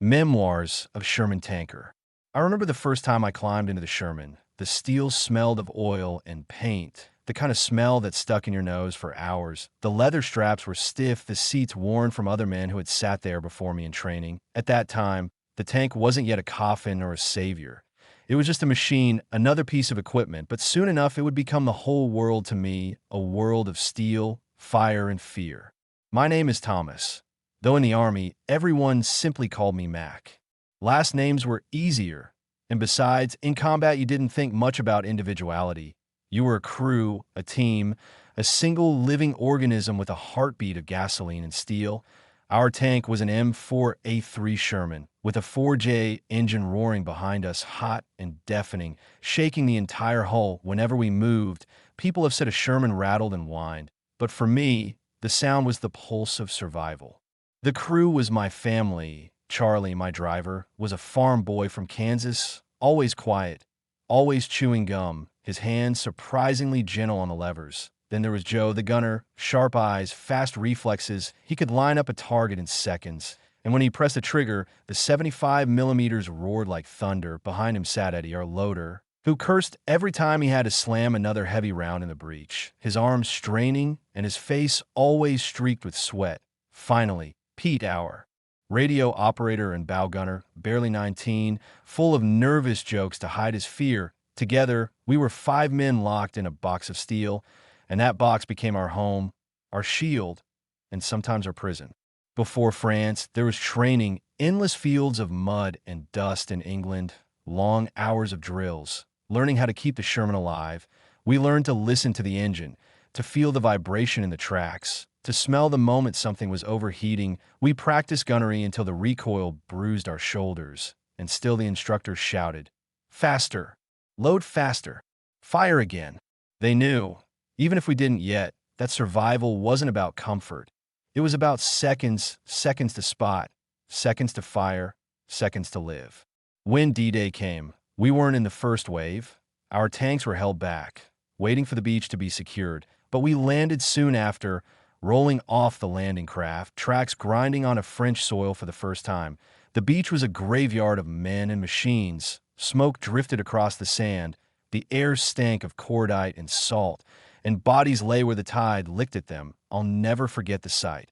Memoirs of Sherman Tanker. I remember the first time I climbed into the Sherman. The steel smelled of oil and paint, the kind of smell that stuck in your nose for hours. The leather straps were stiff, the seats worn from other men who had sat there before me in training. At that time, the tank wasn't yet a coffin or a savior. It was just a machine, another piece of equipment, but soon enough it would become the whole world to me, a world of steel, fire, and fear. My name is Thomas. Though in the Army, everyone simply called me Mac. Last names were easier, and besides, in combat you didn't think much about individuality. You were a crew, a team, a single living organism with a heartbeat of gasoline and steel. Our tank was an M4A3 Sherman, with a 4J engine roaring behind us, hot and deafening, shaking the entire hull whenever we moved. People have said a Sherman rattled and whined, but for me, the sound was the pulse of survival. The crew was my family. Charlie, my driver, was a farm boy from Kansas, always quiet, always chewing gum, his hands surprisingly gentle on the levers. Then there was Joe, the gunner, sharp eyes, fast reflexes. He could line up a target in seconds. And when he pressed the trigger, the 75 millimeters roared like thunder. Behind him sat Eddie, our loader, who cursed every time he had to slam another heavy round in the breech, his arms straining and his face always streaked with sweat. Finally, Pete, our radio operator and bow gunner, barely 19, full of nervous jokes to hide his fear. Together, we were 5 men locked in a box of steel, and that box became our home, our shield, and sometimes our prison. Before France, there was training, endless fields of mud and dust in England, long hours of drills, learning how to keep the Sherman alive. We learned to listen to the engine, to feel the vibration in the tracks, to smell the moment something was overheating. We practiced gunnery until the recoil bruised our shoulders, and still the instructor shouted, "Faster! Load faster! Fire again!" They knew, even if we didn't yet, that survival wasn't about comfort. It was about seconds, seconds to spot, seconds to fire, seconds to live. When D-Day came, we weren't in the first wave. Our tanks were held back, waiting for the beach to be secured, but we landed soon after, rolling off the landing craft, tracks grinding on a French soil for the first time. The beach was a graveyard of men and machines. Smoke drifted across the sand. The air stank of cordite and salt, and bodies lay where the tide licked at them. I'll never forget the sight.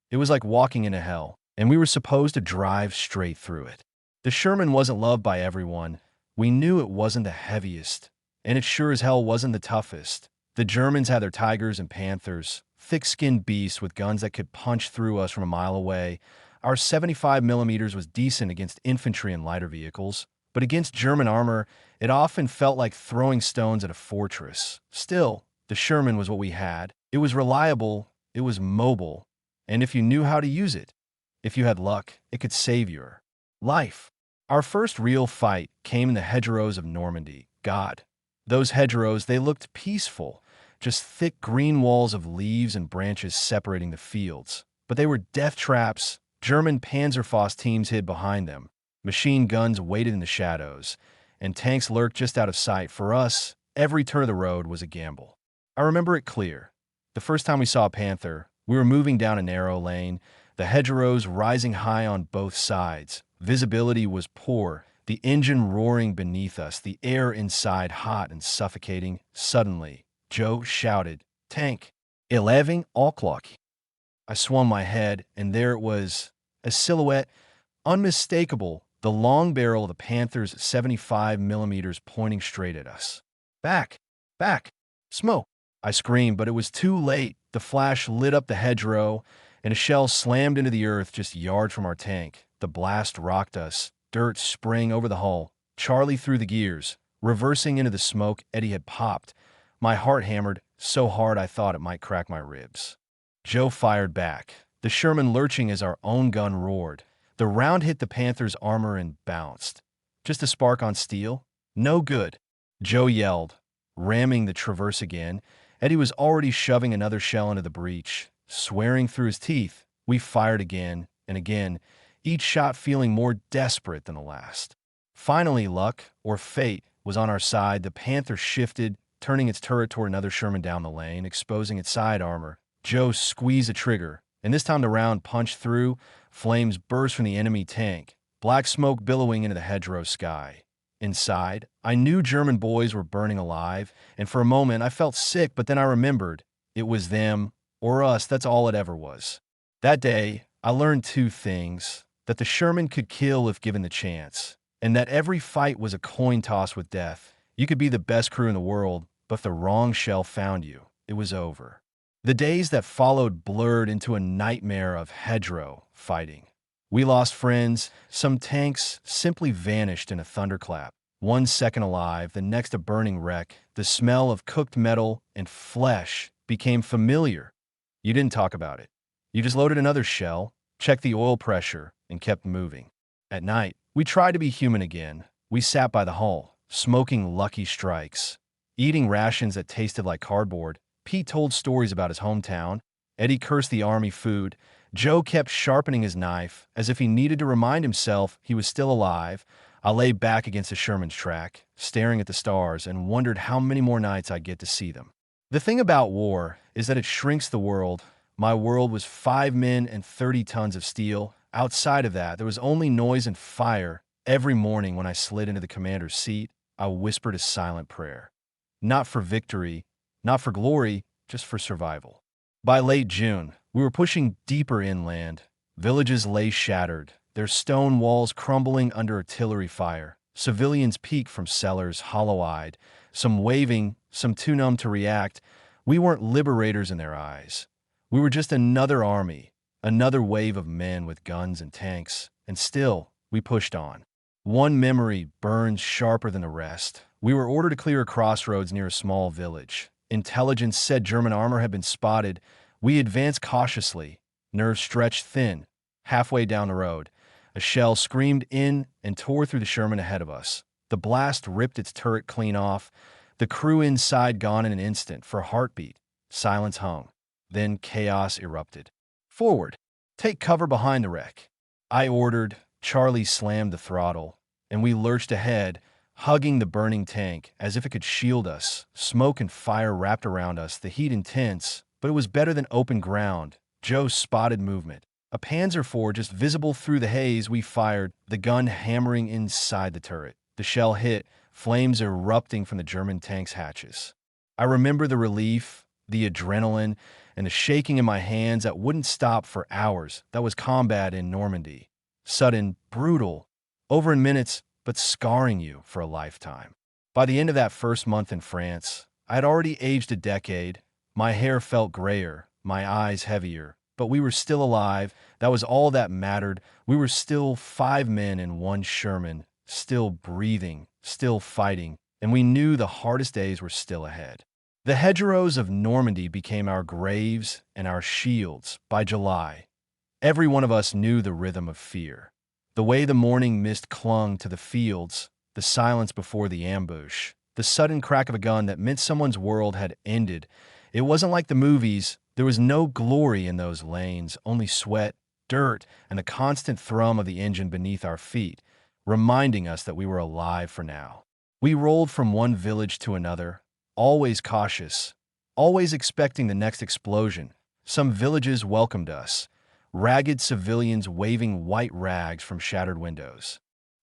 It was like walking into hell, and we were supposed to drive straight through it. The Sherman wasn't loved by everyone. We knew it wasn't the heaviest, and it sure as hell wasn't the toughest. The Germans had their Tigers and Panthers, thick-skinned beasts with guns that could punch through us from a mile away. Our 75 millimeters was decent against infantry and lighter vehicles, but against German armor, it often felt like throwing stones at a fortress. Still, the Sherman was what we had. It was reliable, it was mobile, and if you knew how to use it, if you had luck, it could save your life. Our first real fight came in the hedgerows of Normandy. God, those hedgerows, they looked peaceful, just thick green walls of leaves and branches separating the fields. But they were death traps. German Panzerfaust teams hid behind them. Machine guns waited in the shadows, and tanks lurked just out of sight. For us, every turn of the road was a gamble. I remember it clear. The first time we saw a Panther, we were moving down a narrow lane, the hedgerows rising high on both sides. Visibility was poor, the engine roaring beneath us, the air inside hot and suffocating. Suddenly, Joe shouted, "Tank, 11 o'clock." I swung my head, and there it was, a silhouette, unmistakable, the long barrel of the Panther's 75 millimeters pointing straight at us. "Back! Back! Smoke!" I screamed, but it was too late. The flash lit up the hedgerow, and a shell slammed into the earth just yards from our tank. The blast rocked us, dirt spraying over the hull. Charlie threw the gears, reversing into the smoke. Eddie had popped. My heart hammered so hard I thought it might crack my ribs. Joe fired back, the Sherman lurching as our own gun roared. The round hit the Panther's armor and bounced. Just a spark on steel? No good. Joe yelled, ramming the Traverse again. Eddie was already shoving another shell into the breech. Swearing through his teeth, we fired again and again, each shot feeling more desperate than the last. Finally, luck, or fate, was on our side. The Panther shifted, turning its turret toward another Sherman down the lane, exposing its side armor. Joe squeezed the trigger, and this time the round punched through. Flames burst from the enemy tank. black smoke billowing into the hedgerow sky. Inside, I knew German boys were burning alive, and for a moment I felt sick, but then I remembered it was them or us, that's all it ever was. That day, I learned two things: that the Sherman could kill if given the chance, and that every fight was a coin toss with death. You could be the best crew in the world, but if the wrong shell found you, it was over. The days that followed blurred into a nightmare of hedgerow fighting. We lost friends, some tanks simply vanished in a thunderclap. 1 second alive, the next a burning wreck. The smell of cooked metal and flesh became familiar. You didn't talk about it. You just loaded another shell, checked the oil pressure, and kept moving. At night, we tried to be human again. We sat by the hull, smoking Lucky Strikes, eating rations that tasted like cardboard. Pete told stories about his hometown. Eddie cursed the army food. Joe kept sharpening his knife as if he needed to remind himself he was still alive. I lay back against the Sherman's track, staring at the stars, and wondered how many more nights I'd get to see them. The thing about war is that it shrinks the world. My world was 5 men and 30 tons of steel. Outside of that, there was only noise and fire. Every morning when I slid into the commander's seat, I whispered a silent prayer. Not for victory, not for glory, just for survival. By late June, we were pushing deeper inland. Villages lay shattered, their stone walls crumbling under artillery fire. Civilians peeked from cellars, hollow-eyed, some waving, some too numb to react. We weren't liberators in their eyes. We were just another army, another wave of men with guns and tanks, and still, we pushed on. One memory burned sharper than the rest. We were ordered to clear a crossroads near a small village. Intelligence said German armor had been spotted. We advanced cautiously, nerves stretched thin. Halfway down the road, a shell screamed in and tore through the Sherman ahead of us. The blast ripped its turret clean off. The crew inside gone in an instant. For a heartbeat, silence hung. Then chaos erupted. Forward! Take cover behind the wreck. I ordered. Charlie slammed the throttle, and we lurched ahead, hugging the burning tank as if it could shield us. Smoke and fire wrapped around us, the heat intense, but it was better than open ground. Joe spotted movement. A Panzer IV just visible through the haze. We fired, the gun hammering inside the turret. The shell hit, flames erupting from the German tank's hatches. I remember the relief, the adrenaline, and the shaking in my hands that wouldn't stop for hours. That was combat in Normandy. Sudden, brutal, over in minutes, but scarring you for a lifetime. By the end of that first month in France, I had already aged a decade. My hair felt grayer, my eyes heavier, but we were still alive. That was all that mattered. We were still 5 men in one Sherman, still breathing, still fighting, and we knew the hardest days were still ahead. The hedgerows of Normandy became our graves and our shields. By July, every one of us knew the rhythm of fear. The way the morning mist clung to the fields, the silence before the ambush, the sudden crack of a gun that meant someone's world had ended. It wasn't like the movies. There was no glory in those lanes, only sweat, dirt, and the constant thrum of the engine beneath our feet, reminding us that we were alive for now. We rolled from one village to another, always cautious, always expecting the next explosion. Some villages welcomed us, ragged civilians waving white rags from shattered windows.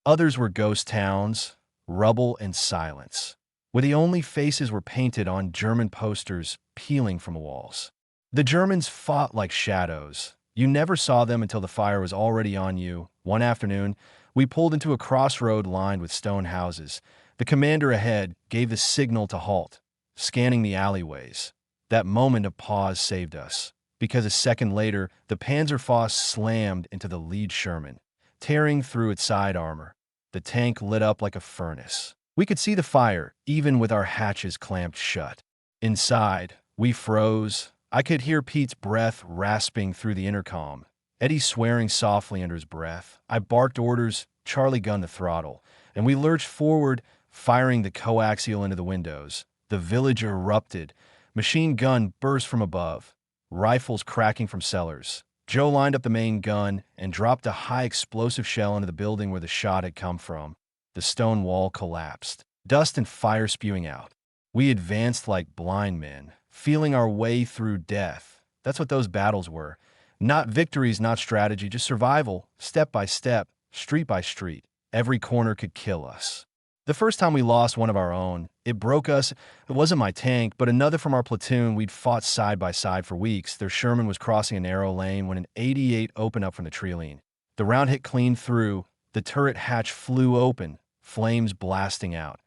Others were ghost towns, rubble and silence, where the only faces were painted on German posters peeling from walls. The Germans fought like shadows. You never saw them until the fire was already on you. One afternoon, we pulled into a crossroad lined with stone houses. The commander ahead gave the signal to halt, scanning the alleyways. That moment of pause saved us, because a second later, the Panzer IV slammed into the lead Sherman, tearing through its side armor. The tank lit up like a furnace. We could see the fire, even with our hatches clamped shut. Inside, we froze. I could hear Pete's breath rasping through the intercom, Eddie swearing softly under his breath. I barked orders, Charlie gunned the throttle, and we lurched forward, firing the coaxial into the windows. The village erupted. Machine gun burst from above, rifles cracking from cellars. Joe lined up the main gun and dropped a high explosive shell into the building where the shot had come from. The stone wall collapsed, dust and fire spewing out. We advanced like blind men, feeling our way through death. That's what those battles were. Not victories, not strategy, just survival, step by step. street by street. Every corner could kill us. The first time we lost one of our own, it broke us. It wasn't my tank, but another from our platoon. We'd fought side by side for weeks. Their Sherman was crossing a narrow lane when an 88 opened up from the tree line. The round hit clean through. The turret hatch flew open, flames blasting out.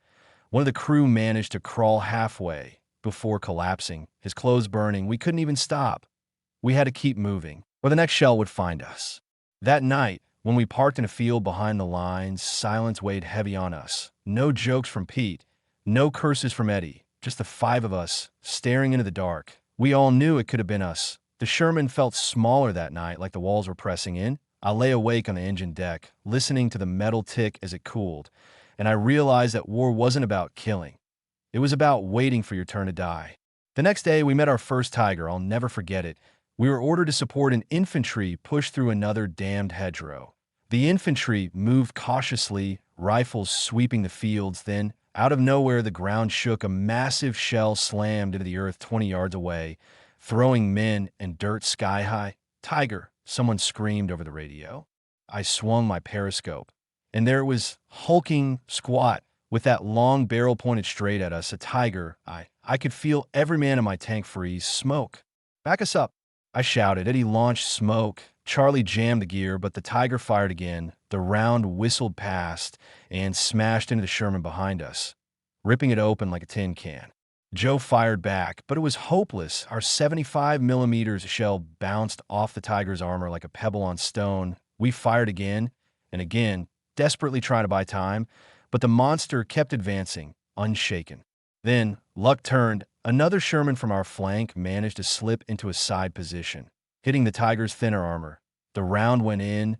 One of the crew managed to crawl halfway before collapsing, his clothes burning. We couldn't even stop. We had to keep moving, or the next shell would find us. That night, when we parked in a field behind the lines, silence weighed heavy on us. No jokes from Pete, no curses from Eddie, just the five of us staring into the dark. We all knew it could have been us. The Sherman felt smaller that night, like the walls were pressing in. I lay awake on the engine deck, listening to the metal tick as it cooled, and I realized that war wasn't about killing. It was about waiting for your turn to die. The next day, we met our first Tiger. I'll never forget it. We were ordered to support an infantry push through another damned hedgerow. The infantry moved cautiously, rifles sweeping the fields. Then, out of nowhere, the ground shook. A massive shell slammed into the earth 20 yards away, throwing men and dirt sky high. "Tiger," someone screamed over the radio. I swung my periscope, and there it was, hulking, squat, with that long barrel pointed straight at us. A Tiger. I could feel every man in my tank freeze. "Smoke. Back us up," I shouted. Eddie launched smoke. Charlie jammed the gear, but the Tiger fired again. The round whistled past and smashed into the Sherman behind us, ripping it open like a tin can. Joe fired back, but it was hopeless. Our 75mm shell bounced off the Tiger's armor like a pebble on stone. We fired again and again, desperately trying to buy time, but the monster kept advancing, unshaken. Then, luck turned. Another Sherman from our flank managed to slip into a side position, hitting the Tiger's thinner armor. The round went in,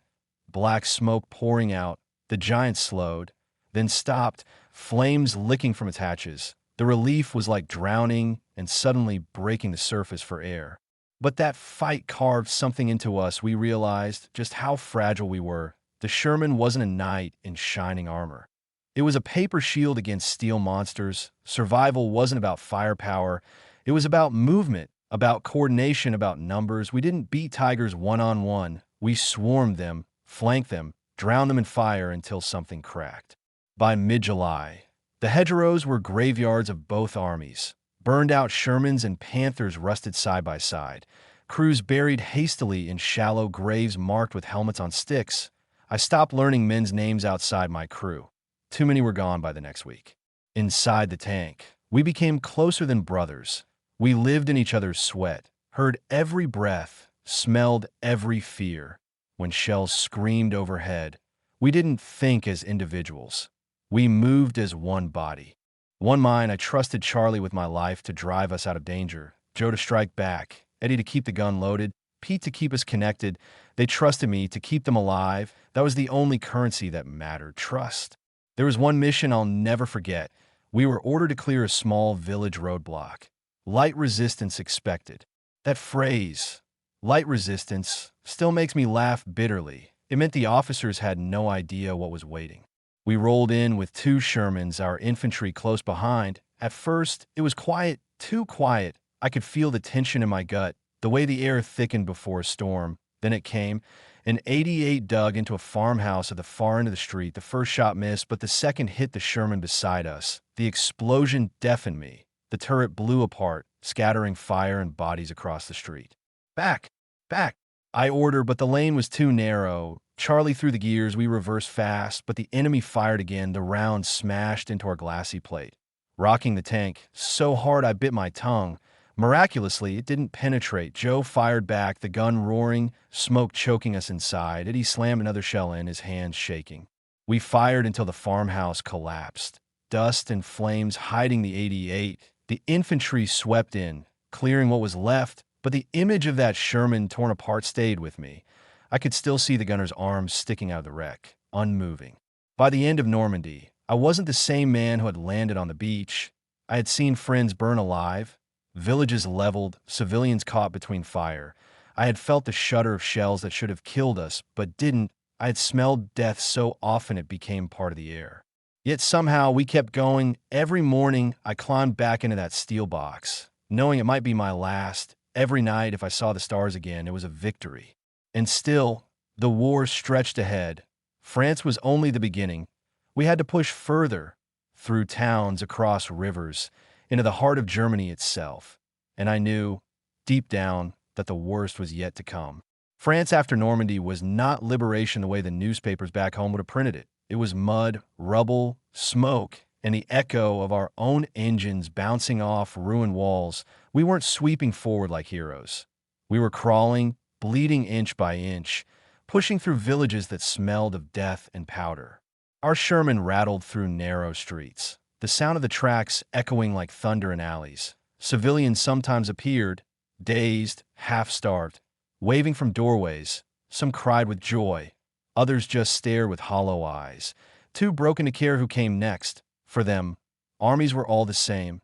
black smoke pouring out. The giant slowed, then stopped, flames licking from its hatches. The relief was like drowning and suddenly breaking the surface for air. But that fight carved something into us. We realized just how fragile we were. The Sherman wasn't a knight in shining armor. It was a paper shield against steel monsters. Survival wasn't about firepower. It was about movement, about coordination, about numbers. We didn't beat Tigers one-on-one. We swarmed them, flanked them, drowned them in fire until something cracked. By mid-July, the hedgerows were graveyards of both armies. Burned-out Shermans and Panthers rusted side by side. Crews buried hastily in shallow graves marked with helmets on sticks. I stopped learning men's names outside my crew. Too many were gone by the next week. Inside the tank, we became closer than brothers. We lived in each other's sweat, heard every breath, smelled every fear. When shells screamed overhead, we didn't think as individuals. We moved as one body. One mind. I trusted Charlie with my life to drive us out of danger, Joe to strike back, Eddie to keep the gun loaded, Pete to keep us connected. They trusted me to keep them alive. That was the only currency that mattered, trust. There was one mission I'll never forget. We were ordered to clear a small village roadblock. Light resistance expected. That phrase, light resistance, still makes me laugh bitterly. It meant the officers had no idea what was waiting. We rolled in with 2 Shermans, our infantry close behind. At first, it was quiet, too quiet. I could feel the tension in my gut, the way the air thickened before a storm. Then it came. An 88 dug into a farmhouse at the far end of the street. The first shot missed, but the second hit the Sherman beside us. The explosion deafened me. The turret blew apart, scattering fire and bodies across the street. "Back! Back!" I ordered, but the lane was too narrow. Charlie threw the gears. We reversed fast, but the enemy fired again. The round smashed into our glassy plate, rocking the tank so hard I bit my tongue. Miraculously, it didn't penetrate. Joe fired back, the gun roaring, smoke choking us inside. Eddie slammed another shell in, his hands shaking. We fired until the farmhouse collapsed, dust and flames hiding the 88. The infantry swept in, clearing what was left, but the image of that Sherman torn apart stayed with me. I could still see the gunner's arms sticking out of the wreck, unmoving. By the end of Normandy, I wasn't the same man who had landed on the beach. I had seen friends burn alive, villages leveled, civilians caught between fire. I had felt the shudder of shells that should have killed us, but didn't. I had smelled death so often it became part of the air. Yet somehow we kept going. Every morning I climbed back into that steel box, knowing it might be my last. Every night, if I saw the stars again, it was a victory. And still, the war stretched ahead, France was only the beginning. We had to push further, through towns, across rivers, into the heart of Germany itself. And I knew, deep down, that the worst was yet to come. France after Normandy was not liberation the way the newspapers back home would have printed it. It was mud, rubble, smoke, and the echo of our own engines bouncing off ruined walls. We weren't sweeping forward like heroes. We were crawling, bleeding inch by inch, pushing through villages that smelled of death and powder. Our Sherman rattled through narrow streets, the sound of the tracks echoing like thunder in alleys. Civilians sometimes appeared, dazed, half-starved, waving from doorways. Some cried with joy. Others just stared with hollow eyes, too broken to care who came next. For them, armies were all the same: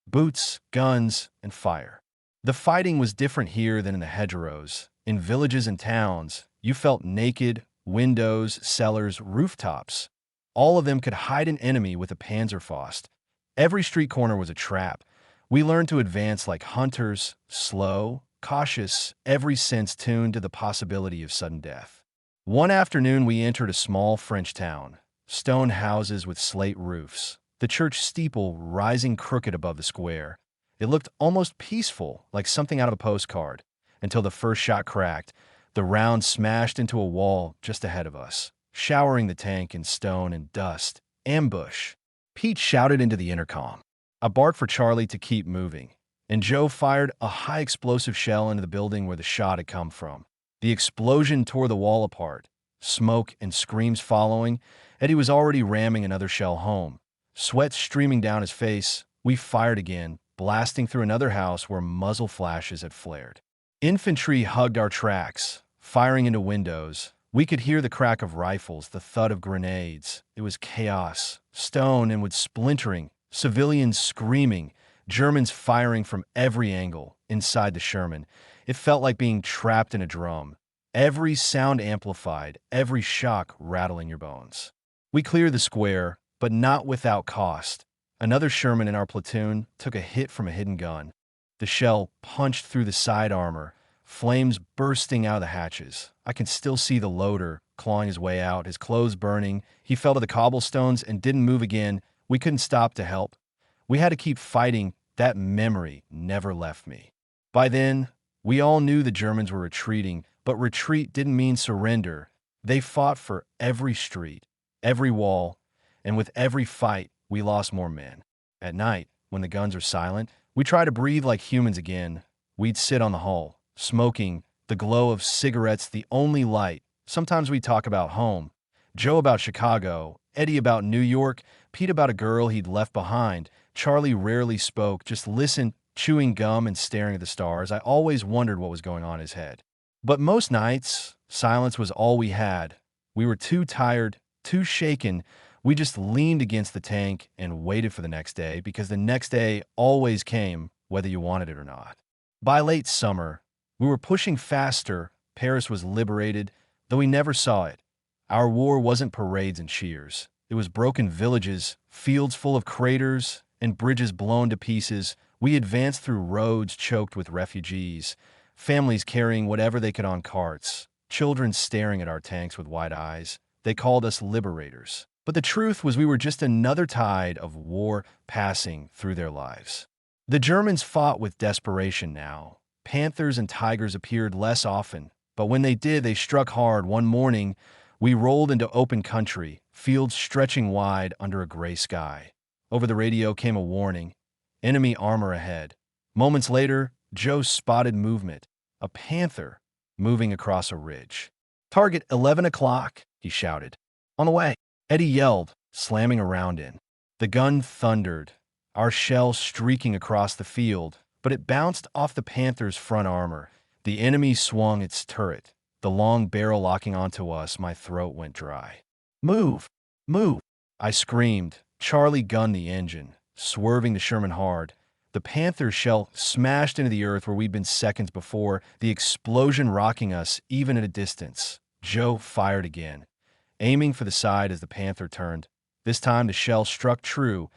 boots, guns, and fire. The fighting was different here than in the hedgerows. In villages and towns, you felt naked, windows, cellars, rooftops. All of them could hide an enemy with a Panzerfaust. Every street corner was a trap. We learned to advance like hunters, slow, cautious, every sense tuned to the possibility of sudden death. One afternoon we entered a small French town. Stone houses with slate roofs, the church steeple rising crooked above the square. It looked almost peaceful, like something out of a postcard, until the first shot cracked. The round smashed into a wall just ahead of us, showering the tank in stone and dust. Ambush. Pete shouted into the intercom. I barked for Charlie to keep moving, and Joe fired a high-explosive shell into the building where the shot had come from. The explosion tore the wall apart, smoke and screams following. Eddie was already ramming another shell home. Sweat streaming down his face, we fired again, blasting through another house where muzzle flashes had flared. Infantry hugged our tracks, firing into windows. We could hear the crack of rifles, the thud of grenades. It was chaos, stone and wood splintering, civilians screaming, Germans firing from every angle inside the Sherman. It felt like being trapped in a drum. Every sound amplified, every shock rattling your bones. We cleared the square, but not without cost. Another Sherman in our platoon took a hit from a hidden gun. The shell punched through the side armor, flames bursting out of the hatches. I can still see the loader clawing his way out, his clothes burning. He fell to the cobblestones and didn't move again. We couldn't stop to help. We had to keep fighting. That memory never left me. By then, we all knew the Germans were retreating, but retreat didn't mean surrender. They fought for every street, every wall, and with every fight, we lost more men. At night, when the guns are silent, we try to breathe like humans again. We'd sit on the hull, smoking, the glow of cigarettes the only light. Sometimes we'd talk about home, Joe about Chicago, Eddie about New York, Pete about a girl he'd left behind. Charlie rarely spoke, just listened, chewing gum and staring at the stars. I always wondered what was going on in his head. But most nights, silence was all we had. We were too tired, too shaken. We just leaned against the tank and waited for the next day, because the next day always came, whether you wanted it or not. By late summer, we were pushing faster. Paris was liberated, though we never saw it. Our war wasn't parades and cheers. It was broken villages, fields full of craters, and bridges blown to pieces. We advanced through roads choked with refugees, families carrying whatever they could on carts, children staring at our tanks with wide eyes. They called us liberators. But the truth was we were just another tide of war passing through their lives. The Germans fought with desperation now. Panthers and Tigers appeared less often, but when they did, they struck hard. One morning, we rolled into open country, fields stretching wide under a gray sky. Over the radio came a warning: enemy armor ahead. Moments later, Joe spotted movement, a panther moving across a ridge. "Target 11 o'clock, he shouted. "On the way," Eddie yelled, slamming a round in. The gun thundered, our shell streaking across the field, but it bounced off the panther's front armor. The enemy swung its turret, the long barrel locking onto us. My throat went dry. "Move! Move!" I screamed. Charlie gunned the engine, swerving the Sherman hard. The Panther's shell smashed into the earth where we'd been seconds before, the explosion rocking us even at a distance. Joe fired again, aiming for the side as the Panther turned. This time the shell struck true,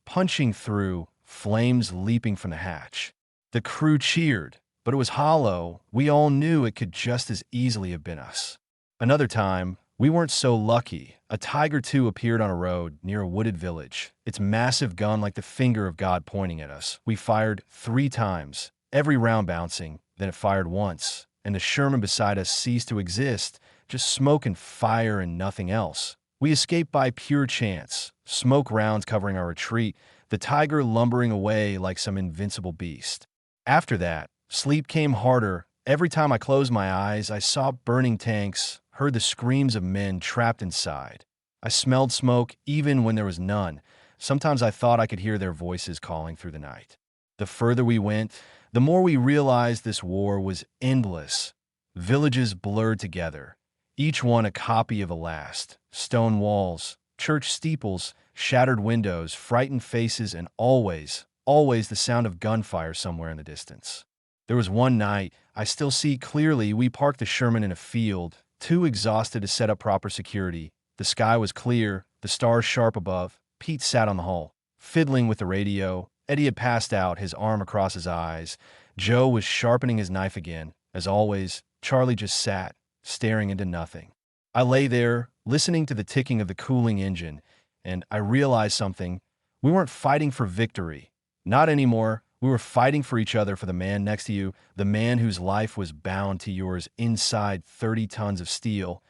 punching through, flames leaping from the hatch. The crew cheered, but it was hollow. We all knew it could just as easily have been us. Another time, We weren't so lucky. A Tiger II appeared on a road near a wooded village, its massive gun like the finger of God pointing at us. We fired 3 times, every round bouncing, then it fired once, and the Sherman beside us ceased to exist, just smoke and fire and nothing else. We escaped by pure chance, smoke rounds covering our retreat, the Tiger lumbering away like some invincible beast. After that, sleep came harder. Every time I closed my eyes, I saw burning tanks, heard the screams of men trapped inside. I smelled smoke even when there was none. Sometimes I thought I could hear their voices calling through the night. The further we went, the more we realized this war was endless. Villages blurred together, each one a copy of a last. Stone walls, church steeples, shattered windows, frightened faces, and always the sound of gunfire somewhere in the distance. There was one night, I still see clearly, we parked the Sherman in a field, too exhausted to set up proper security. The sky was clear, the stars sharp above. Pete sat on the hull, fiddling with the radio. Eddie had passed out, his arm across his eyes. Joe was sharpening his knife again. As always, Charlie just sat, staring into nothing. I lay there, listening to the ticking of the cooling engine, and I realized something. We weren't fighting for victory. Not anymore. We were fighting for each other, for the man next to you, the man whose life was bound to yours inside 30 tons of steel.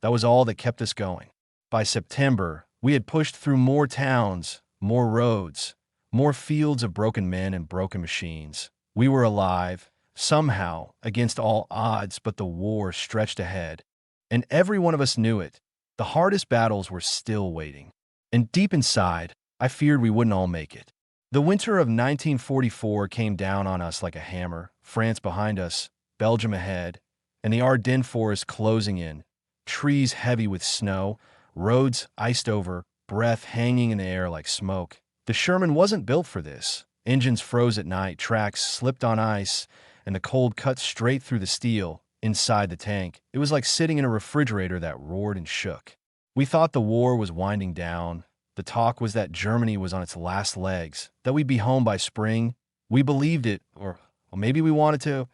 That was all that kept us going. By September, we had pushed through more towns, more roads, more fields of broken men and broken machines. We were alive, somehow, against all odds, but the war stretched ahead. And every one of us knew it. The hardest battles were still waiting. And deep inside, I feared we wouldn't all make it. The winter of 1944 came down on us like a hammer, France behind us, Belgium ahead, and the Ardennes forest closing in, trees heavy with snow, roads iced over, breath hanging in the air like smoke. The Sherman wasn't built for this. Engines froze at night, tracks slipped on ice, and the cold cut straight through the steel inside the tank. It was like sitting in a refrigerator that roared and shook. We thought the war was winding down. The talk was that Germany was on its last legs, that we'd be home by spring. We believed it, or maybe we wanted to.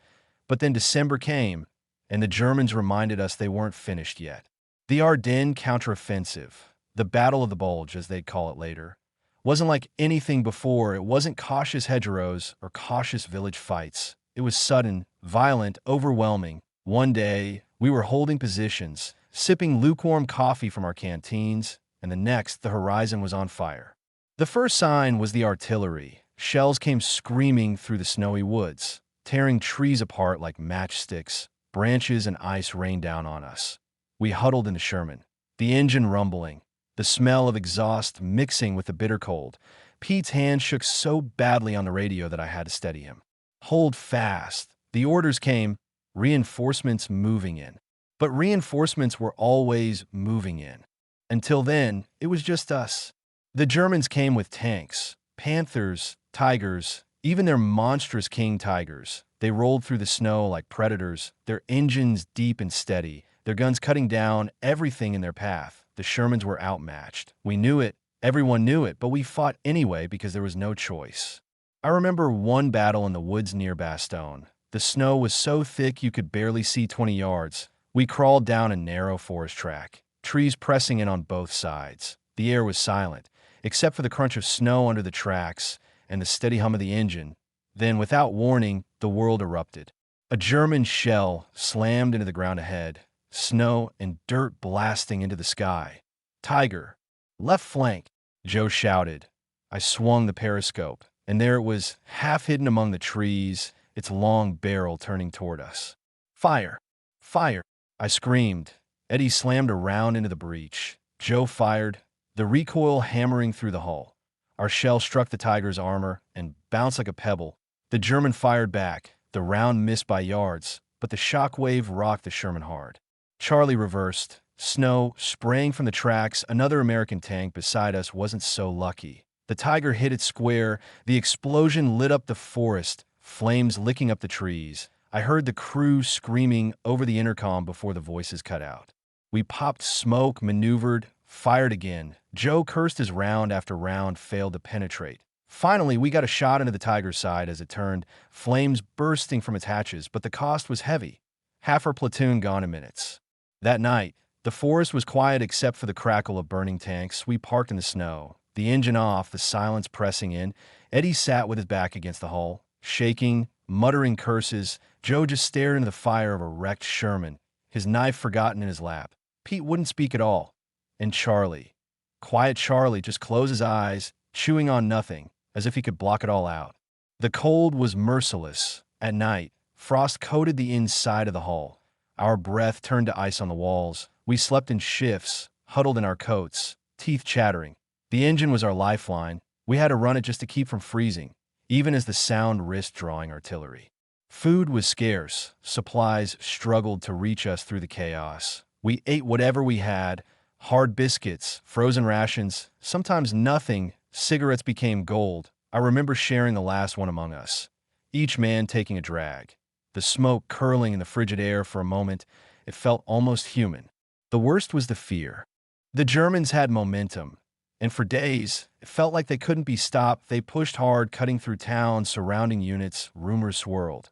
But then December came, and the Germans reminded us they weren't finished yet. The Ardennes counteroffensive, the Battle of the Bulge, as they'd call it later, wasn't like anything before. It wasn't cautious hedgerows or cautious village fights. It was sudden, violent, overwhelming. One day, we were holding positions, sipping lukewarm coffee from our canteens, and the next, the horizon was on fire. The first sign was the artillery. Shells came screaming through the snowy woods, tearing trees apart like matchsticks. Branches and ice rained down on us. We huddled in the Sherman, the engine rumbling, the smell of exhaust mixing with the bitter cold. Pete's hand shook so badly on the radio that I had to steady him. Hold fast. The orders came, reinforcements moving in. But reinforcements were always moving in. Until then, it was just us. The Germans came with tanks, Panthers, Tigers, even their monstrous King Tigers. They rolled through the snow like predators, their engines deep and steady, their guns cutting down everything in their path. The Shermans were outmatched. We knew it, everyone knew it, but we fought anyway because there was no choice. I remember one battle in the woods near Bastogne. The snow was so thick you could barely see 20 yards. We crawled down a narrow forest track, trees pressing in on both sides. The air was silent, except for the crunch of snow under the tracks and the steady hum of the engine. Then, without warning, the world erupted. A German shell slammed into the ground ahead, snow and dirt blasting into the sky. Tiger, left flank, Joe shouted. I swung the periscope, and there it was, half hidden among the trees, its long barrel turning toward us. Fire! Fire! I screamed. Eddie slammed a round into the breech. Joe fired, the recoil hammering through the hull. Our shell struck the Tiger's armor and bounced like a pebble. The German fired back. The round missed by yards, but the shock wave rocked the Sherman hard. Charlie reversed. Snow spraying from the tracks. Another American tank beside us wasn't so lucky. The Tiger hit it square. The explosion lit up the forest, flames licking up the trees. I heard the crew screaming over the intercom before the voices cut out. We popped smoke, maneuvered, fired again. Joe cursed as round after round failed to penetrate. Finally, we got a shot into the Tiger's side as it turned, flames bursting from its hatches, but the cost was heavy. Half our platoon gone in minutes. That night, The forest was quiet except for the crackle of burning tanks. We parked in the snow. The engine off, the silence pressing in. Eddie sat with his back against the hull, shaking, muttering curses. Joe just stared into the fire of a wrecked Sherman, his knife forgotten in his lap. Pete wouldn't speak at all. And Charlie, quiet Charlie, just closed his eyes, chewing on nothing, as if he could block it all out. The cold was merciless. At night, frost coated the inside of the hull. Our breath turned to ice on the walls. We slept in shifts, huddled in our coats, teeth chattering. The engine was our lifeline. We had to run it just to keep from freezing, even as the sound risked drawing artillery. Food was scarce. Supplies struggled to reach us through the chaos. We ate whatever we had, hard biscuits, frozen rations, sometimes nothing. Cigarettes became gold. I remember sharing the last one among us, each man taking a drag. The smoke curling in the frigid air for a moment, it felt almost human. The worst was the fear. The Germans had momentum, and for days, it felt like they couldn't be stopped. They pushed hard, cutting through towns, surrounding units. Rumors swirled.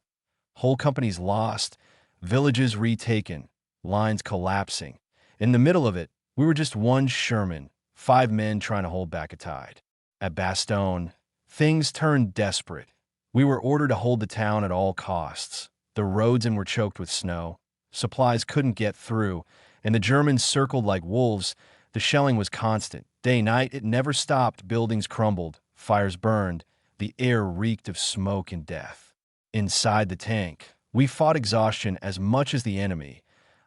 Whole companies lost, villages retaken, lines collapsing. In the middle of it, we were just one Sherman, 5 men trying to hold back a tide. At Bastogne, things turned desperate. We were ordered to hold the town at all costs. The roads were choked with snow. Supplies couldn't get through, and the Germans circled like wolves. The shelling was constant. Day, night, it never stopped. Buildings crumbled. Fires burned. The air reeked of smoke and death. Inside the tank, we fought exhaustion as much as the enemy.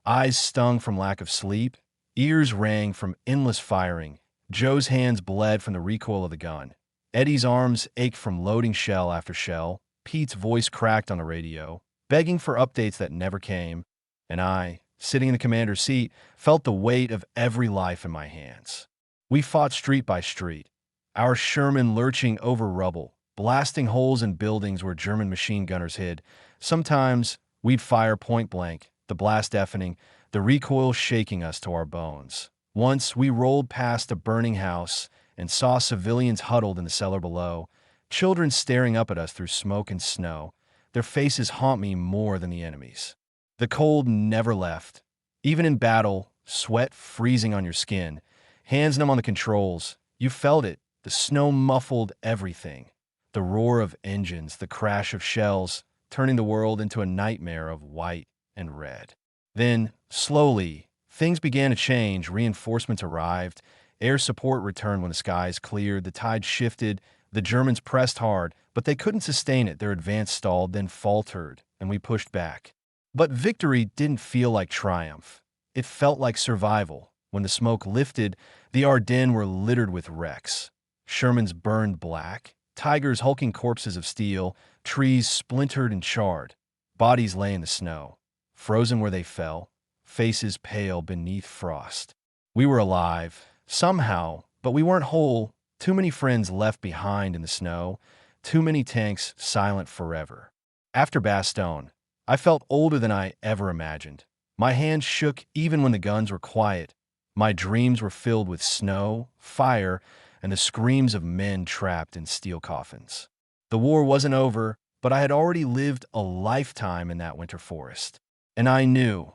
Eyes stung from lack of sleep. Ears rang from endless firing. Joe's hands bled from the recoil of the gun. Eddie's arms ached from loading shell after shell. Pete's voice cracked on the radio, begging for updates that never came. And I, sitting in the commander's seat, felt the weight of every life in my hands. We fought street by street, our Sherman lurching over rubble, blasting holes in buildings where German machine gunners hid. Sometimes we'd fire point blank, the blast deafening, the recoil shaking us to our bones. Once we rolled past a burning house and saw civilians huddled in the cellar below, children staring up at us through smoke and snow. Their faces haunt me more than the enemy's. The cold never left. Even in battle, sweat freezing on your skin, hands numb on the controls, you felt it. The snow muffled everything. The roar of engines, the crash of shells, turning the world into a nightmare of white and red. Then, slowly, things began to change. Reinforcements arrived. Air support returned when the skies cleared. The tide shifted. The Germans pressed hard, but they couldn't sustain it. Their advance stalled, then faltered, and we pushed back. But victory didn't feel like triumph. It felt like survival. When the smoke lifted, the Ardennes were littered with wrecks. Shermans burned black, Tigers hulking corpses of steel, trees splintered and charred. Bodies lay in the snow, frozen where they fell, faces pale beneath frost. We were alive, somehow, but we weren't whole. Too many friends left behind in the snow, too many tanks silent forever. After Bastogne, I felt older than I ever imagined. My hands shook even when the guns were quiet. My dreams were filled with snow, fire, and the screams of men trapped in steel coffins. The war wasn't over, but I had already lived a lifetime in that winter forest. And I knew,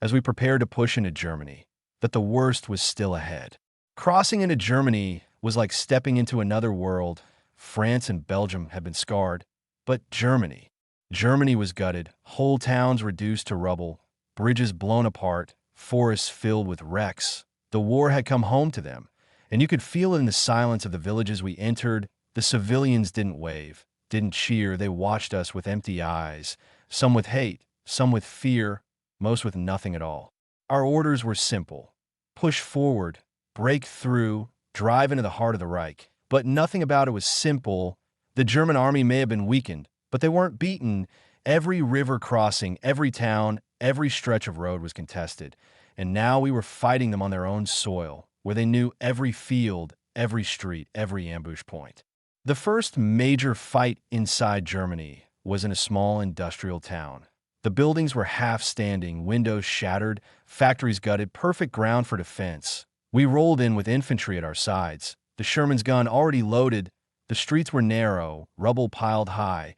as we prepared to push into Germany, that the worst was still ahead. Crossing into Germany was like stepping into another world. France and Belgium had been scarred, but Germany was gutted, whole towns reduced to rubble, bridges blown apart, forests filled with wrecks. The war had come home to them, and you could feel it in the silence of the villages we entered. The civilians didn't wave, didn't cheer. They watched us with empty eyes, some with hate, some with fear, most with nothing at all. Our orders were simple: push forward, break through, drive into the heart of the Reich. But nothing about it was simple. The German army may have been weakened, but they weren't beaten. Every river crossing, every town, every stretch of road was contested. And now we were fighting them on their own soil, where they knew every field, every street, every ambush point. The first major fight inside Germany was in a small industrial town. The buildings were half standing, windows shattered, factories gutted, perfect ground for defense. We rolled in with infantry at our sides, the Sherman's gun already loaded. The streets were narrow, rubble piled high,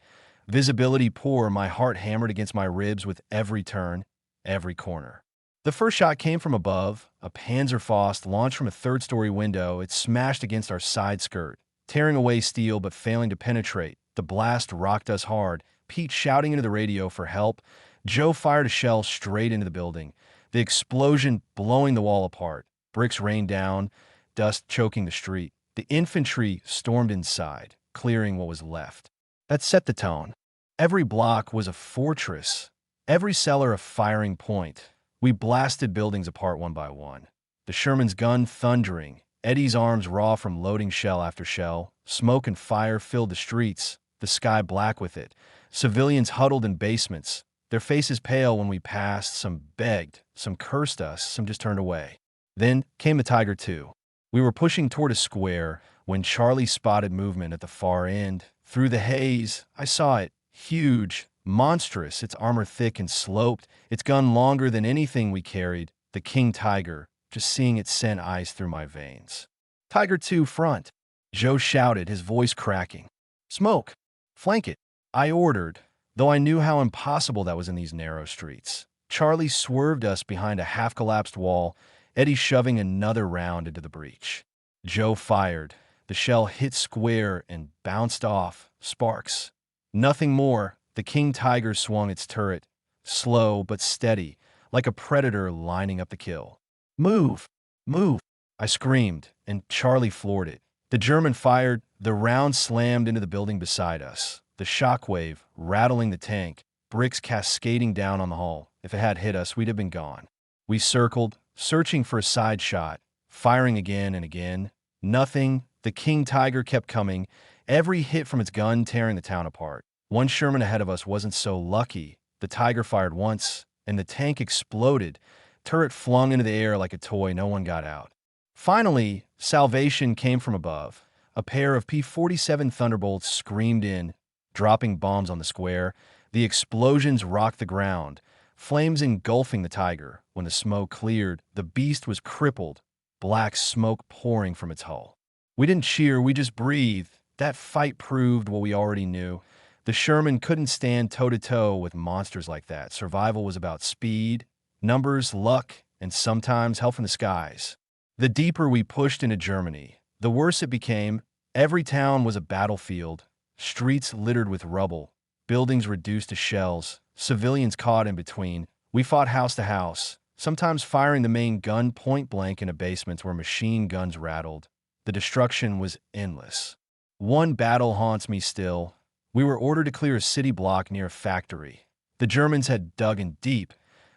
visibility poor. My heart hammered against my ribs with every turn, every corner. The first shot came from above, a Panzerfaust launched from a third-story window. It smashed against our side skirt, tearing away steel but failing to penetrate. The blast rocked us hard, Pete shouting into the radio for help. Joe fired a shell straight into the building, the explosion blowing the wall apart. Bricks rained down, dust choking the street. The infantry stormed inside, clearing what was left. That set the tone. Every block was a fortress, every cellar a firing point. We blasted buildings apart one by one. The Sherman's gun thundering, Eddie's arms raw from loading shell after shell. Smoke and fire filled the streets, the sky black with it. Civilians huddled in basements, their faces pale when we passed. Some begged, some cursed us, some just turned away. Then came the Tiger II. We were pushing toward a square when Charlie spotted movement at the far end. Through the haze, I saw it, huge, monstrous, its armor thick and sloped, its gun longer than anything we carried. The King Tiger. Just seeing it sent ice through my veins. Tiger II front. Joe shouted, his voice cracking. Smoke. Flank it. I ordered, though I knew how impossible that was in these narrow streets. Charlie swerved us behind a half-collapsed wall, Eddie shoving another round into the breach. Joe fired. The shell hit square and bounced off. Sparks. Nothing more. The King Tiger swung its turret, slow but steady, like a predator lining up the kill. Move! Move! I screamed, and Charlie floored it. The German fired. The round slammed into the building beside us, the shockwave rattling the tank, bricks cascading down on the hull. If it had hit us, we'd have been gone. We circled, searching for a side shot, firing again and again. Nothing. The King Tiger kept coming, every hit from its gun tearing the town apart. One Sherman ahead of us wasn't so lucky. The Tiger fired once, and the tank exploded, turret flung into the air like a toy. No one got out. Finally, salvation came from above. A pair of P-47 Thunderbolts screamed in, dropping bombs on the square. The explosions rocked the ground, flames engulfing the Tiger. When the smoke cleared, the beast was crippled, black smoke pouring from its hull. We didn't cheer, we just breathed. That fight proved what we already knew. The Sherman couldn't stand toe-to-toe with monsters like that. Survival was about speed, numbers, luck, and sometimes help from the skies. The deeper we pushed into Germany, the worse it became. Every town was a battlefield, streets littered with rubble, buildings reduced to shells, civilians caught in between. We fought house to house, sometimes firing the main gun point blank into basements where machine guns rattled. The destruction was endless. One battle haunts me still. We were ordered to clear a city block near a factory. The Germans had dug in deep,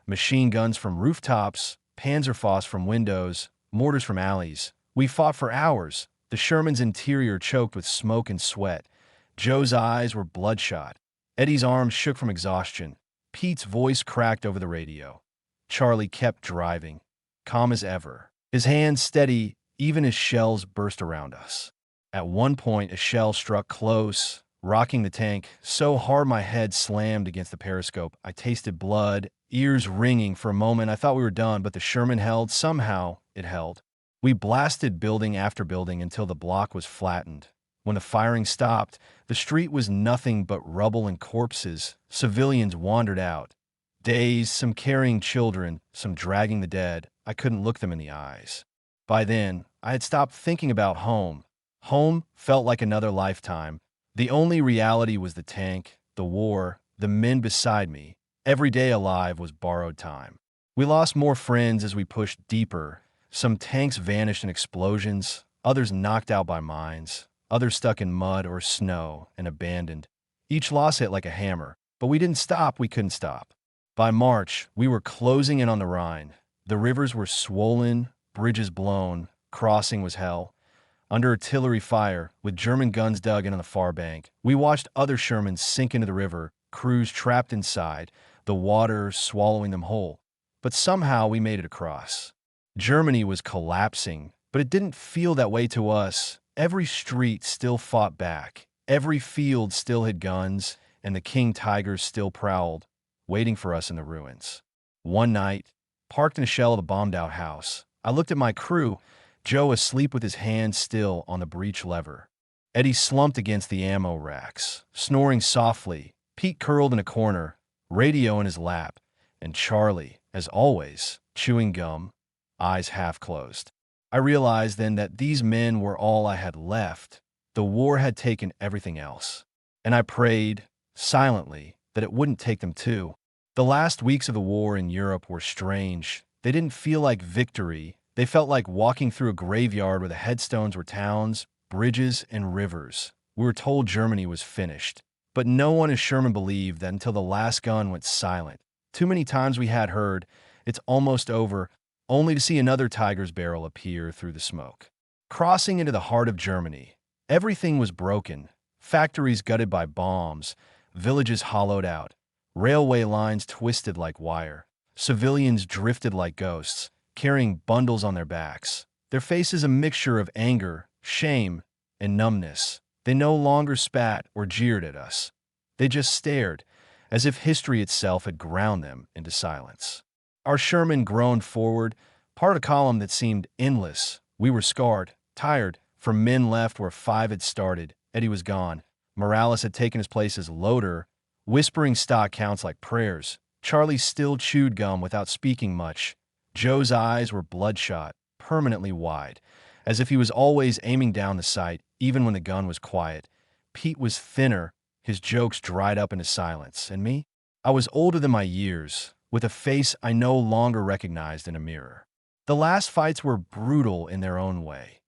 machine guns from rooftops, Panzerfaust from windows, mortars from alleys. We fought for hours, the Sherman's interior choked with smoke and sweat. Joe's eyes were bloodshot. Eddie's arms shook from exhaustion. Pete's voice cracked over the radio. Charlie kept driving, calm as ever, his hands steady even as shells burst around us. At one point, a shell struck close, rocking the tank so hard my head slammed against the periscope. I tasted blood, ears ringing. For a moment I thought we were done, but the Sherman held. Somehow it held. We blasted building after building until the block was flattened. When the firing stopped, the street was nothing but rubble and corpses. Civilians wandered out, dazed, some carrying children, some dragging the dead. I couldn't look them in the eyes. By then, I had stopped thinking about home. Home felt like another lifetime. The only reality was the tank, the war, the men beside me. Every day alive was borrowed time. We lost more friends as we pushed deeper. Some tanks vanished in explosions, others knocked out by mines, others stuck in mud or snow and abandoned. Each loss hit like a hammer, but we didn't stop. We couldn't stop. By March, we were closing in on the Rhine. The rivers were swollen, bridges blown, crossing was hell. Under artillery fire, with German guns dug in on the far bank, we watched other Shermans sink into the river, crews trapped inside, the water swallowing them whole. But somehow we made it across. Germany was collapsing, but it didn't feel that way to us. Every street still fought back. Every field still had guns, and the King Tigers still prowled, waiting for us in the ruins. One night, parked in a shell of a bombed-out house, I looked at my crew, Joe asleep with his hand still on the breech lever. Eddie slumped against the ammo racks, snoring softly. Pete curled in a corner, radio in his lap. And Charlie, as always, chewing gum, eyes half closed. I realized then that these men were all I had left. The war had taken everything else. And I prayed, silently, that it wouldn't take them too. The last weeks of the war in Europe were strange. They didn't feel like victory. They felt like walking through a graveyard where the headstones were towns, bridges, and rivers. We were told Germany was finished. But no one as Sherman believed that until the last gun went silent. Too many times we had heard, "It's almost over," only to see another Tiger's barrel appear through the smoke. Crossing into the heart of Germany, everything was broken. Factories gutted by bombs, villages hollowed out, railway lines twisted like wire. Civilians drifted like ghosts, carrying bundles on their backs. Their faces a mixture of anger, shame, and numbness. They no longer spat or jeered at us. They just stared, as if history itself had ground them into silence. Our Sherman groaned forward, part of a column that seemed endless. We were scarred, tired, from men left where 5 had started. Eddie was gone. Morales had taken his place as loader, whispering stock counts like prayers. Charlie still chewed gum without speaking much. Joe's eyes were bloodshot, permanently wide, as if he was always aiming down the sight, even when the gun was quiet. Pete was thinner, his jokes dried up into silence. And me? I was older than my years, with a face I no longer recognized in a mirror. The last fights were brutal in their own way.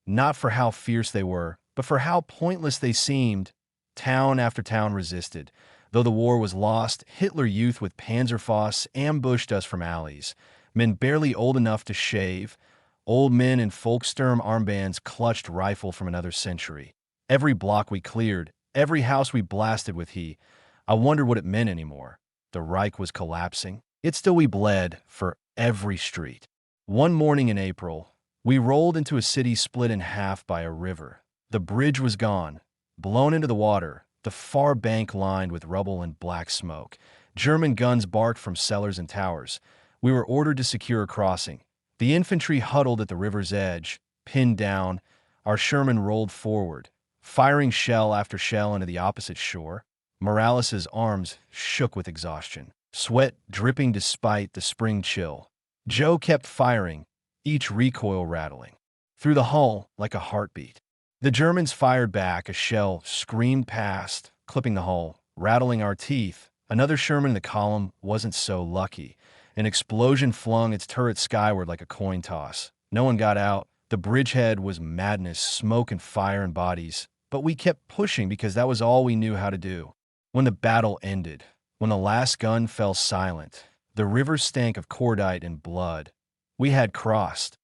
Not for how fierce they were, but for how pointless they seemed. Town after town resisted. Though the war was lost, Hitler Youth with Panzerfaust ambushed us from alleys. Men barely old enough to shave, old men in Volkssturm armbands clutched rifle from another century. Every block we cleared, every house we blasted with heat. I wondered what it meant anymore. The Reich was collapsing. Yet still we bled for every street. One morning in April, we rolled into a city split in half by a river. The bridge was gone, blown into the water, the far bank lined with rubble and black smoke. German guns barked from cellars and towers. We were ordered to secure a crossing. The infantry huddled at the river's edge, pinned down. Our Sherman rolled forward, firing shell after shell into the opposite shore. Morales's arms shook with exhaustion, sweat dripping despite the spring chill. Joe kept firing, each recoil rattling through the hull like a heartbeat. The Germans fired back. A shell screamed past, clipping the hull, rattling our teeth. Another Sherman in the column wasn't so lucky. An explosion flung its turret skyward like a coin toss. No one got out. The bridgehead was madness, smoke and fire and bodies. But we kept pushing because that was all we knew how to do. When the battle ended, when the last gun fell silent, the river stank of cordite and blood. We had crossed.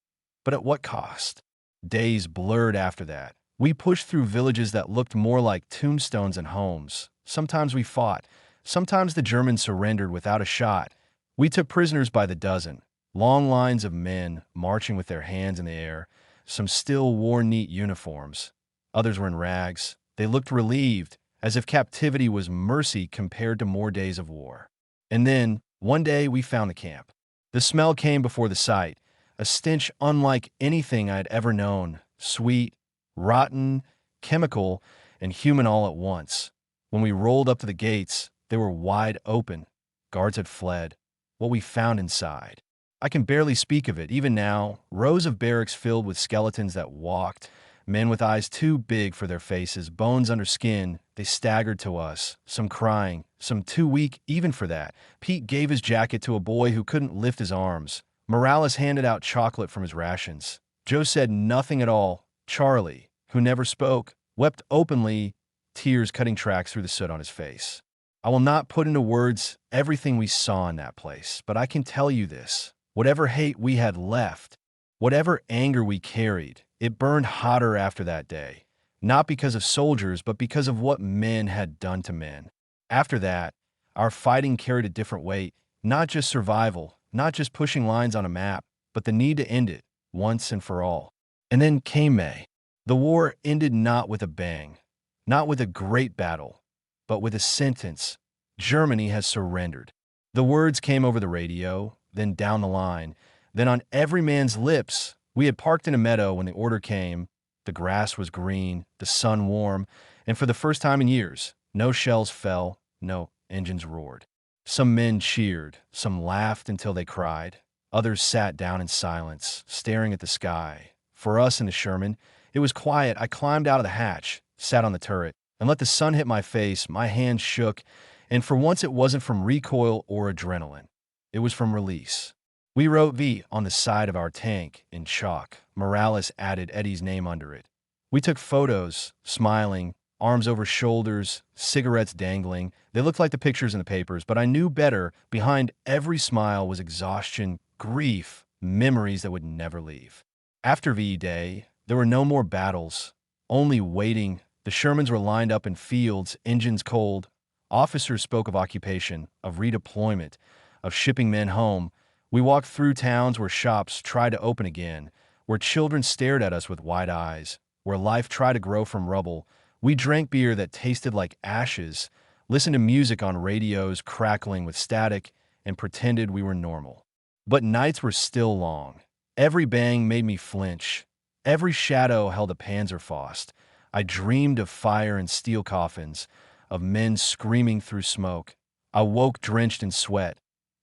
But at what cost? Days blurred after that. We pushed through villages that looked more like tombstones than homes. Sometimes we fought. Sometimes the Germans surrendered without a shot. We took prisoners by the dozen. Long lines of men marching with their hands in the air. Some still wore neat uniforms. Others were in rags. They looked relieved, as if captivity was mercy compared to more days of war. And then, one day, we found the camp. The smell came before the sight, a stench unlike anything I had ever known, sweet, rotten, chemical, and human all at once. When we rolled up to the gates, they were wide open. Guards had fled. What we found inside. I can barely speak of it, even now. Rows of barracks filled with skeletons that walked. Men with eyes too big for their faces, bones under skin. They staggered to us, some crying, some too weak even for that. Pete gave his jacket to a boy who couldn't lift his arms. Morales handed out chocolate from his rations. Joe said nothing at all. Charlie, who never spoke, wept openly, tears cutting tracks through the soot on his face. I will not put into words everything we saw in that place, but I can tell you this. Whatever hate we had left, whatever anger we carried, it burned hotter after that day. Not because of soldiers, but because of what men had done to men. After that, our fighting carried a different weight, not just survival, not just pushing lines on a map, but the need to end it, once and for all. And then came May. The war ended not with a bang, not with a great battle, but with a sentence. Germany has surrendered. The words came over the radio, then down the line, then on every man's lips. We had parked in a meadow when the order came. The grass was green, the sun warm, and for the first time in years, no shells fell, no engines roared. Some men cheered, some laughed until they cried. Others sat down in silence, staring at the sky. For us in the Sherman, it was quiet. I climbed out of the hatch, sat on the turret, and let the sun hit my face. My hands shook, and for once it wasn't from recoil or adrenaline. It was from release. We wrote V on the side of our tank in chalk. Morales added Eddie's name under it. We took photos, smiling, arms over shoulders, cigarettes dangling. They looked like the pictures in the papers, but I knew better. Behind every smile was exhaustion, grief, memories that would never leave. After VE Day, there were no more battles, only waiting. The Shermans were lined up in fields, engines cold. Officers spoke of occupation, of redeployment, of shipping men home. We walked through towns where shops tried to open again, where children stared at us with wide eyes, where life tried to grow from rubble. We drank beer that tasted like ashes, listened to music on radios crackling with static, and pretended we were normal. But nights were still long. Every bang made me flinch. Every shadow held a Panzerfaust. I dreamed of fire and steel coffins, of men screaming through smoke. I woke drenched in sweat,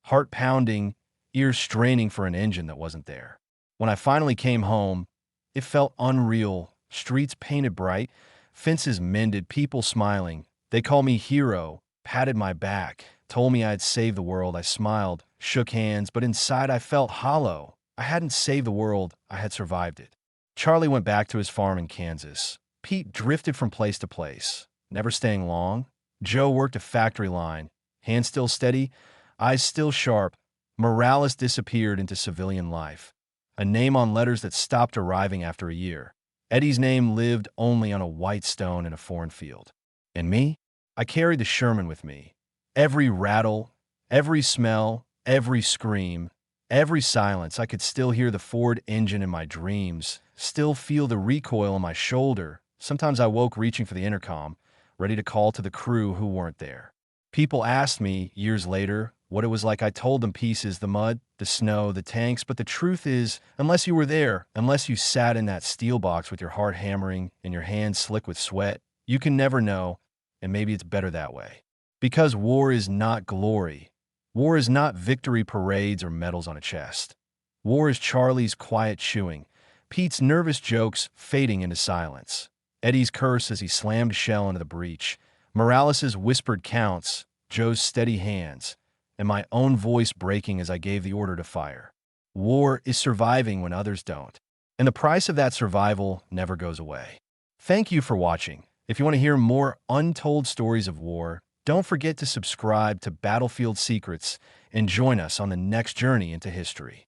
heart pounding, ears straining for an engine that wasn't there. When I finally came home, it felt unreal. Streets painted bright, fences mended, people smiling. They called me hero, patted my back, told me I'd saved the world. I smiled, shook hands, but inside I felt hollow. I hadn't saved the world, I had survived it. Charlie went back to his farm in Kansas. Pete drifted from place to place, never staying long. Joe worked a factory line, hands still steady, eyes still sharp. Morales disappeared into civilian life, a name on letters that stopped arriving after a year. Eddie's name lived only on a white stone in a foreign field. And me? I carried the Sherman with me. Every rattle, every smell, every scream, every silence. I could still hear the Ford engine in my dreams, still feel the recoil on my shoulder. Sometimes I woke reaching for the intercom, ready to call to the crew who weren't there. People asked me, years later, what it was like. I told them pieces, the mud, the snow, the tanks, but the truth is, unless you were there, unless you sat in that steel box with your heart hammering and your hands slick with sweat, you can never know, and maybe it's better that way. Because war is not glory. War is not victory parades or medals on a chest. War is Charlie's quiet chewing, Pete's nervous jokes fading into silence, Eddie's curse as he slammed a shell into the breach, Morales's whispered counts, Joe's steady hands, and my own voice breaking as I gave the order to fire. War is surviving when others don't, and the price of that survival never goes away. Thank you for watching. If you want to hear more untold stories of war, don't forget to subscribe to Battlefield Secrets and join us on the next journey into history.